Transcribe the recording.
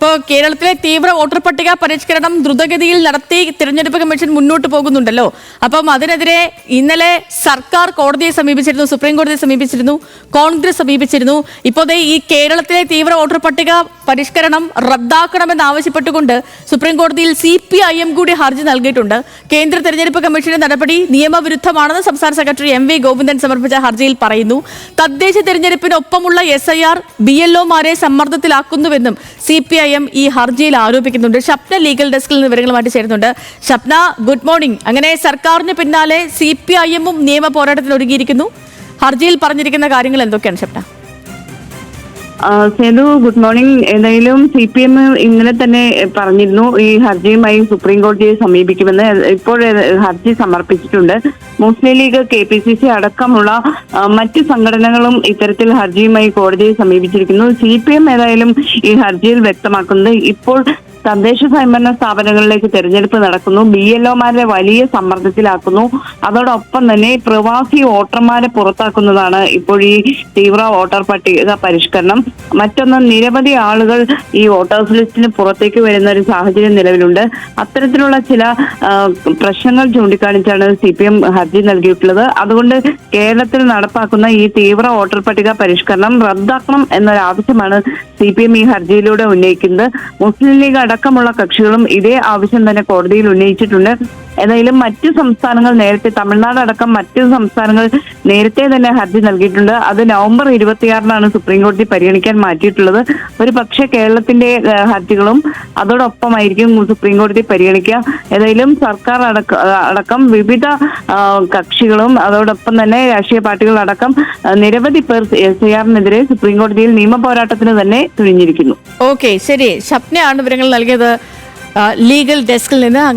ഇപ്പോൾ കേരളത്തിലെ തീവ്ര വോട്ടർ പട്ടിക പരിഷ്കരണം ദ്രുതഗതിയിൽ നടത്തി തിരഞ്ഞെടുപ്പ് കമ്മീഷൻ മുന്നോട്ട് പോകുന്നുണ്ടല്ലോ. അപ്പം അതിനെതിരെ ഇന്നലെ സർക്കാർ കോടതിയെ സമീപിച്ചിരുന്നു, സുപ്രീം കോടതിയെ സമീപിച്ചിരുന്നു, കോൺഗ്രസ് സമീപിച്ചിരുന്നു. ഇപ്പോൾ ഈ കേരളത്തിലെ തീവ്ര വോട്ടർ പട്ടിക പരിഷ്കരണം റദ്ദാക്കണമെന്നാവശ്യപ്പെട്ടുകൊണ്ട് സുപ്രീം കോടതിയിൽ CPIM കൂടി ഹർജി നൽകിയിട്ടുണ്ട്. കേന്ദ്ര തെരഞ്ഞെടുപ്പ് കമ്മീഷന്റെ നടപടി നിയമവിരുദ്ധമാണെന്ന് സംസ്ഥാന സെക്രട്ടറി MV ഗോവിന്ദൻ സമർപ്പിച്ച ഹർജിയിൽ പറയുന്നു. തദ്ദേശ തെരഞ്ഞെടുപ്പിനൊപ്പമുള്ള SIR BLOമാരെ സമ്മർദ്ദത്തിലാക്കുന്നുവെന്നും CPIM ഈ ഹർജിയിൽ ആരോപിക്കുന്നുണ്ട്. ഷപ്ന ലീഗൽ ഡെസ്കിൽ നിന്ന് വിവരങ്ങളുമായിട്ട് ചേരുന്നുണ്ട്. Shapna, good morning. അങ്ങനെ സർക്കാരിന് പിന്നാലെ CPIM-ഉം നിയമ പോരാട്ടത്തിന് ഒരുങ്ങിയിരിക്കുന്നു. ഹർജിയിൽ പറഞ്ഞിരിക്കുന്ന കാര്യങ്ങൾ എന്തൊക്കെയാണ് ഷപ്ന? Sethu, good morning. ഏതായാലും CPM ഇന്നലെ തന്നെ പറഞ്ഞിരുന്നു ഈ ഹർജിയുമായി സുപ്രീം കോടതിയെ സമീപിക്കുമെന്ന്. ഇപ്പോൾ ഹർജി സമർപ്പിച്ചിട്ടുണ്ട്. മുസ്ലിം ലീഗ്, KPCC അടക്കമുള്ള മറ്റ് സംഘടനകളും ഇത്തരത്തിൽ ഹർജിയുമായി കോടതിയെ സമീപിച്ചിരിക്കുന്നു. CPM ഏതായാലും ഈ ഹർജിയിൽ വ്യക്തമാക്കുന്നത് ഇപ്പോൾ തദ്ദേശ സ്വയംഭരണ സ്ഥാപനങ്ങളിലേക്ക് തെരഞ്ഞെടുപ്പ് നടക്കുന്നു, BLOമാരെ വലിയ സമ്മർദ്ദത്തിലാക്കുന്നു, അതോടൊപ്പം തന്നെ പ്രവാസി വോട്ടർമാരെ പുറത്താക്കുന്നതാണ് ഇപ്പോൾ ഈ തീവ്ര വോട്ടർ പട്ടിക പരിഷ്കരണം. മറ്റൊന്ന്, നിരവധി ആളുകൾ ഈ വോട്ടേഴ്സ് ലിസ്റ്റിന് പുറത്തേക്ക് വരുന്ന ഒരു സാഹചര്യം നിലവിലുണ്ട്. അത്തരത്തിലുള്ള ചില പ്രശ്നങ്ങൾ ചൂണ്ടിക്കാണിച്ചാണ് CPM ഹർജി നൽകിയിട്ടുള്ളത്. അതുകൊണ്ട് കേരളത്തിൽ നടപ്പാക്കുന്ന ഈ തീവ്ര വോട്ടർ പട്ടിക പരിഷ്കരണം റദ്ദാക്കണം എന്നൊരാവശ്യമാണ് CPM ഈ ഹർജിയിലൂടെ ഉന്നയിക്കുന്നത്. മുസ്ലിം ലീഗ് അടക്കമുള്ള കക്ഷികളും ഇതേ ആവശ്യം തന്നെ കോടതിയിൽ ഉന്നയിച്ചിട്ടുണ്ട്. ഏതായാലും മറ്റു സംസ്ഥാനങ്ങൾ നേരത്തെ, തമിഴ്നാട് അടക്കം മറ്റു സംസ്ഥാനങ്ങൾ നേരത്തെ തന്നെ ഹർജി നൽകിയിട്ടുണ്ട്. അത് നവംബർ 26-നാണ് സുപ്രീം കോടതി പരിഗണിക്കാൻ മാറ്റിയിട്ടുള്ളത്. ഒരു പക്ഷേ കേരളത്തിന്റെ ഹർജികളും അതോടൊപ്പമായിരിക്കും സുപ്രീം കോടതി പരിഗണിക്കുക. ഏതായാലും സർക്കാർ അടക്കം വിവിധ കക്ഷികളും അതോടൊപ്പം തന്നെ രാഷ്ട്രീയ പാർട്ടികളടക്കം നിരവധി പേർ SIR-നെതിരെ സുപ്രീം കോടതിയിൽ നിയമ പോരാട്ടത്തിന് തന്നെ തുനിഞ്ഞിരിക്കുന്നു. ഓക്കെ, ശരി. ഷപ്നയാണ് വിവരങ്ങൾ നൽകിയത് ലീഗൽ ഡെസ്കിൽ നിന്ന്. അങ്ങനെ